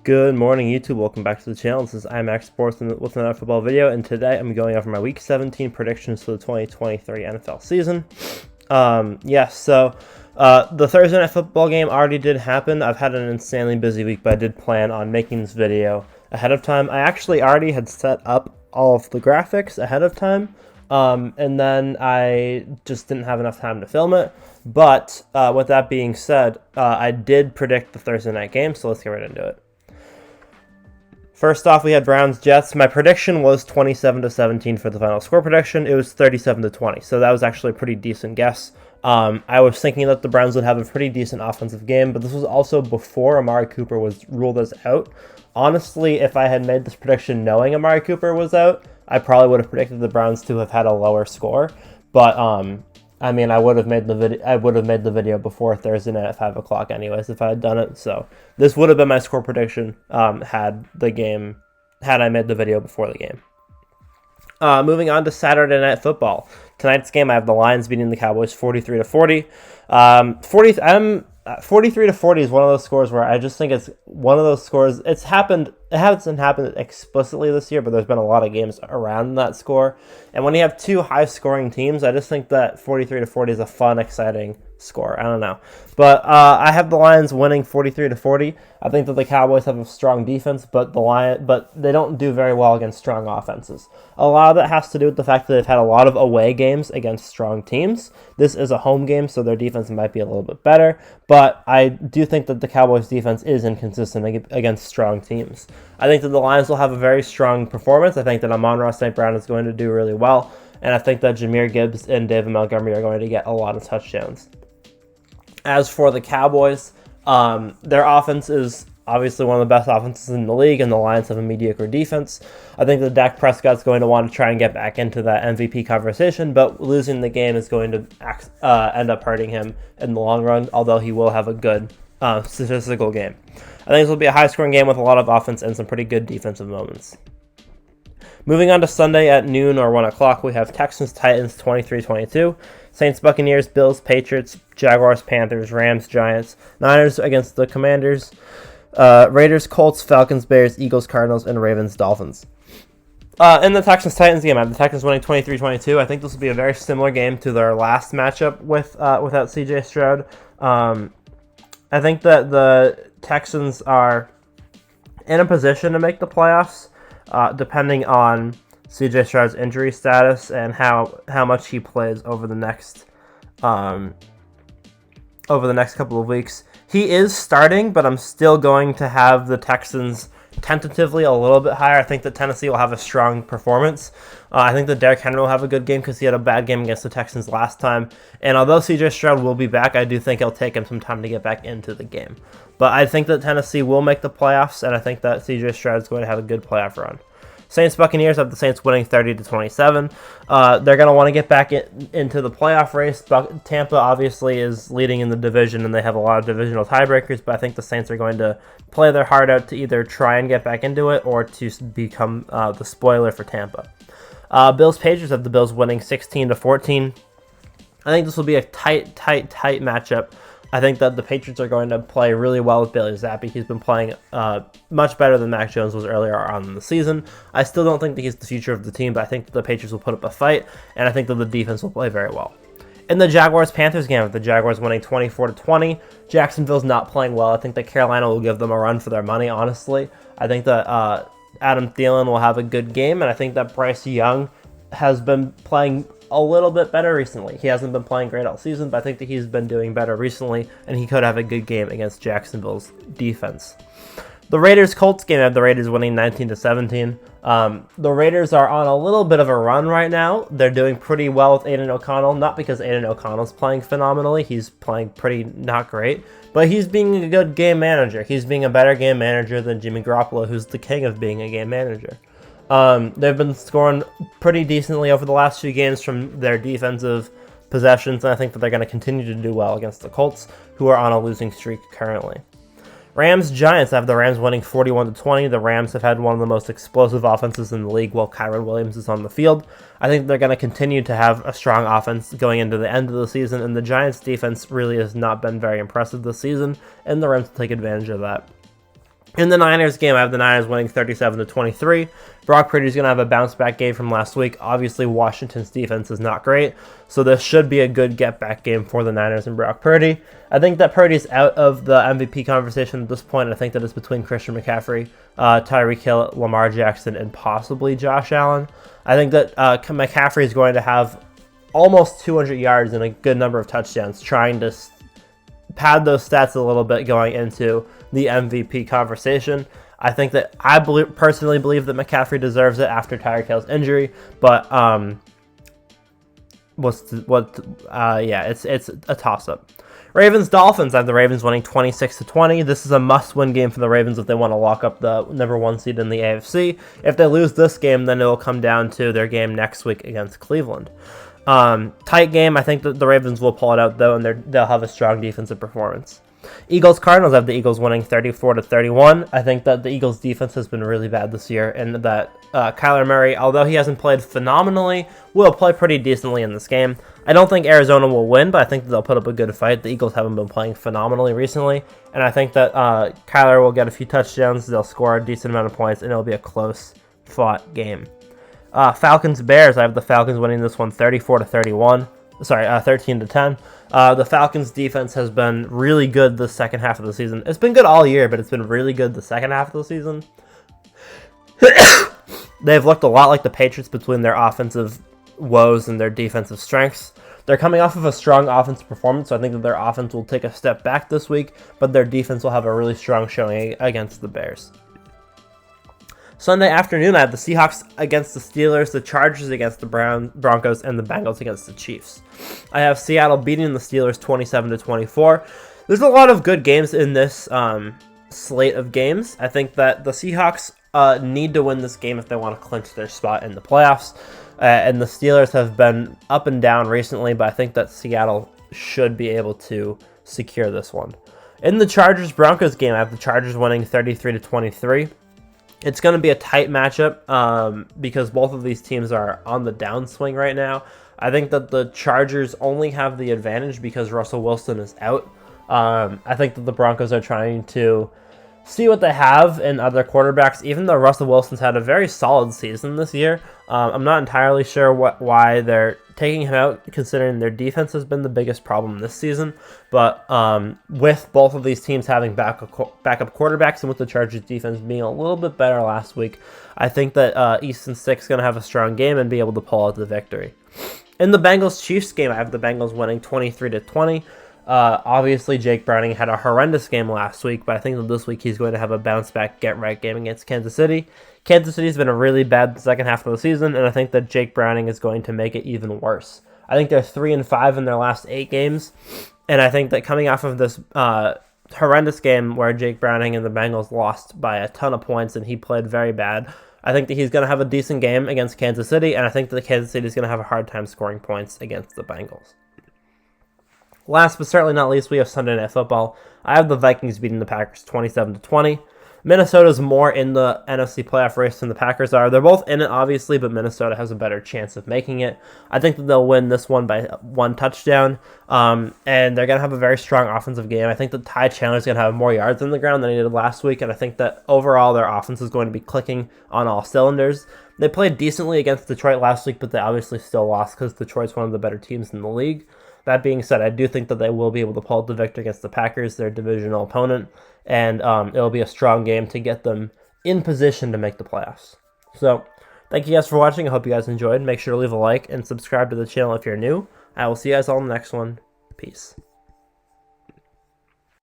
Good morning, YouTube. Welcome back to the channel. This is IMAX Sports with another football video, and today I'm going over my Week 17 predictions for the 2023 NFL season. So the Thursday Night Football game already did happen. I've had an insanely busy week, but I did plan on making this video ahead of time. I actually already had set up all of the graphics ahead of time, and then I just didn't have enough time to film it. But with that being said, I did predict the Thursday night game, so let's get right into it. First off, we had Browns-Jets. My prediction was 27-17 for the final score prediction. It was 37-20, so that was actually a pretty decent guess. I was thinking that the Browns would have a pretty decent offensive game, but this was also before Amari Cooper was ruled as out. Honestly, if I had made this prediction knowing Amari Cooper was out, I probably would have predicted the Browns to have had a lower score. But I mean, I would have made the video before Thursday night at 5 o'clock anyways if I had done it. So this would have been my score prediction had I made the video before the game. Moving on to Saturday Night Football. Tonight's game, I have the Lions beating the Cowboys 43-40. 43-40 is one of those scores where I just think it's one of those scores. It hasn't happened explicitly this year, but there's been a lot of games around that score. And when you have two high-scoring teams, I just think that 43-40 is a fun, exciting score. I don't know. But I have the Lions winning 43-40. I think that the Cowboys have a strong defense, but they don't do very well against strong offenses. A lot of that has to do with the fact that they've had a lot of away games against strong teams. This is a home game, so their defense might be a little bit better. But I do think that the Cowboys' defense is inconsistent against strong teams. I think that the Lions will have a very strong performance. I think that Amon-Ra St. Brown is going to do really well. And I think that Jahmyr Gibbs and David Montgomery are going to get a lot of touchdowns. As for the Cowboys, their offense is obviously one of the best offenses in the league, and the Lions have a mediocre defense. I think that Dak Prescott's going to want to try and get back into that MVP conversation, but losing the game is going to end up hurting him in the long run, although he will have a good statistical game. I think this will be a high-scoring game with a lot of offense and some pretty good defensive moments. Moving on to Sunday at noon or 1 o'clock, we have Texans-Titans 23-22, Saints-Buccaneers, Bills-Patriots, Jaguars-Panthers, Rams-Giants, Niners against the Commanders, Raiders-Colts, Falcons-Bears, Eagles-Cardinals, and Ravens-Dolphins. In the Texans-Titans game, I have the Texans winning 23-22. I think this will be a very similar game to their last matchup without C.J. Stroud. I think that the Texans are in a position to make the playoffs, depending on C.J. Stroud's injury status and how much he plays over the next couple of weeks. He is starting, but I'm still going to have the Texans tentatively a little bit higher. I think that Tennessee will have a strong performance. I think that Derrick Henry will have a good game because he had a bad game against the Texans last time. And although C.J. Stroud will be back, I do think it'll take him some time to get back into the game. But I think that Tennessee will make the playoffs, and I think that C.J. Stroud is going to have a good playoff run. Saints-Buccaneers have the Saints winning 30-27. They're going to want to get back into the playoff race. Tampa obviously is leading in the division, and they have a lot of divisional tiebreakers, but I think the Saints are going to play their heart out to either try and get back into it or to become the spoiler for Tampa. Bills-Patriots have the Bills winning 16-14. I think this will be a tight matchup. I think that the Patriots are going to play really well with Bailey Zappi. He's been playing much better than Mac Jones was earlier on in the season. I still don't think that he's the future of the team, but I think that the Patriots will put up a fight, and I think that the defense will play very well. In the Jaguars-Panthers game, the Jaguars winning 24-20. Jacksonville's not playing well. I think that Carolina will give them a run for their money, honestly. I think that Adam Thielen will have a good game, and I think that Bryce Young has been playing a little bit better recently. He hasn't been playing great all season, but I think that he's been doing better recently, and he could have a good game against Jacksonville's defense. The Raiders-Colts game, I have the Raiders winning 19-17. The Raiders are on a little bit of a run right now. They're doing pretty well with Aiden O'Connell, not because Aiden O'Connell's playing phenomenally. He's playing pretty not great, but he's being a good game manager. He's being a better game manager than Jimmy Garoppolo, who's the king of being a game manager. They've been scoring pretty decently over the last few games from their defensive possessions, and I think that they're going to continue to do well against the Colts, who are on a losing streak currently. Rams-Giants, I have the Rams winning 41-20. The Rams have had one of the most explosive offenses in the league while Kyren Williams is on the field. I think they're going to continue to have a strong offense going into the end of the season, and the Giants' defense really has not been very impressive this season, and the Rams take advantage of that. In the Niners game, I have the Niners winning 37-23. Brock Purdy's going to have a bounce-back game from last week. Obviously, Washington's defense is not great, so this should be a good get-back game for the Niners and Brock Purdy. I think that Purdy's out of the MVP conversation at this point. I think that it's between Christian McCaffrey, Tyreek Hill, Lamar Jackson, and possibly Josh Allen. I think that McCaffrey is going to have almost 200 yards and a good number of touchdowns, trying to pad those stats a little bit going into the MVP conversation. I think that personally believe that McCaffrey deserves it after Tyreek Hill's injury, but it's a toss-up. Ravens-Dolphins. I have the Ravens winning 26-20. This is a must-win game for the Ravens if they want to lock up the number 1 seed in the AFC. If they lose this game, then it will come down to their game next week against Cleveland. Tight game. I think that the Ravens will pull it out, though, and they'll have a strong defensive performance. Eagles-Cardinals. I have the Eagles winning 34-31. I think that the Eagles' defense has been really bad this year, and that Kyler Murray, although he hasn't played phenomenally, will play pretty decently in this game. I don't think Arizona will win, but I think that they'll put up a good fight. The Eagles haven't been playing phenomenally recently, and I think that Kyler will get a few touchdowns. They'll score a decent amount of points, and it'll be a close-fought game. Falcons-Bears. I have the Falcons winning this one 34-31. Sorry, 13-10. The Falcons' defense has been really good the second half of the season. It's been good all year, but it's been really good the second half of the season. They've looked a lot like the Patriots between their offensive woes and their defensive strengths. They're coming off of a strong offensive performance, so I think that their offense will take a step back this week, but their defense will have a really strong showing against the Bears. Sunday afternoon, I have the Seahawks against the Steelers, the Chargers against the Broncos, and the Bengals against the Chiefs. I have Seattle beating the Steelers 27-24. There's a lot of good games in this slate of games. I think that the Seahawks need to win this game if they want to clinch their spot in the playoffs. And the Steelers have been up and down recently, but I think that Seattle should be able to secure this one. In the Chargers-Broncos game, I have the Chargers winning 33-23. It's going to be a tight matchup because both of these teams are on the downswing right now. I think that the Chargers only have the advantage because Russell Wilson is out. I think that the Broncos are trying to see what they have in other quarterbacks, even though Russell Wilson's had a very solid season this year. I'm not entirely sure why they're taking him out, considering their defense has been the biggest problem this season. But with both of these teams having backup quarterbacks and with the Chargers defense being a little bit better last week, I think that Easton Stick's going to have a strong game and be able to pull out the victory. In the Bengals-Chiefs game, I have the Bengals winning 23-20. Obviously, Jake Browning had a horrendous game last week, but I think that this week he's going to have a bounce-back, get-right game against Kansas City. Kansas City's been a really bad second half of the season, and I think that Jake Browning is going to make it even worse. I think they're 3-5 in their last 8 games, and I think that coming off of this horrendous game where Jake Browning and the Bengals lost by a ton of points and he played very bad, I think that he's going to have a decent game against Kansas City, and I think that Kansas City is going to have a hard time scoring points against the Bengals. Last but certainly not least, we have Sunday Night Football. I have the Vikings beating the Packers 27-20. Minnesota's more in the NFC playoff race than the Packers are. They're both in it, obviously, but Minnesota has a better chance of making it. I think that they'll win this one by 1 touchdown, and they're going to have a very strong offensive game. I think that Ty Chandler's going to have more yards on the ground than he did last week, and I think that overall their offense is going to be clicking on all cylinders. They played decently against Detroit last week, but they obviously still lost because Detroit's one of the better teams in the league. That being said, I do think that they will be able to pull out the victory against the Packers, their divisional opponent, and it'll be a strong game to get them in position to make the playoffs. So, thank you guys for watching. I hope you guys enjoyed. Make sure to leave a like and subscribe to the channel if you're new. I will see you guys all in the next one. Peace.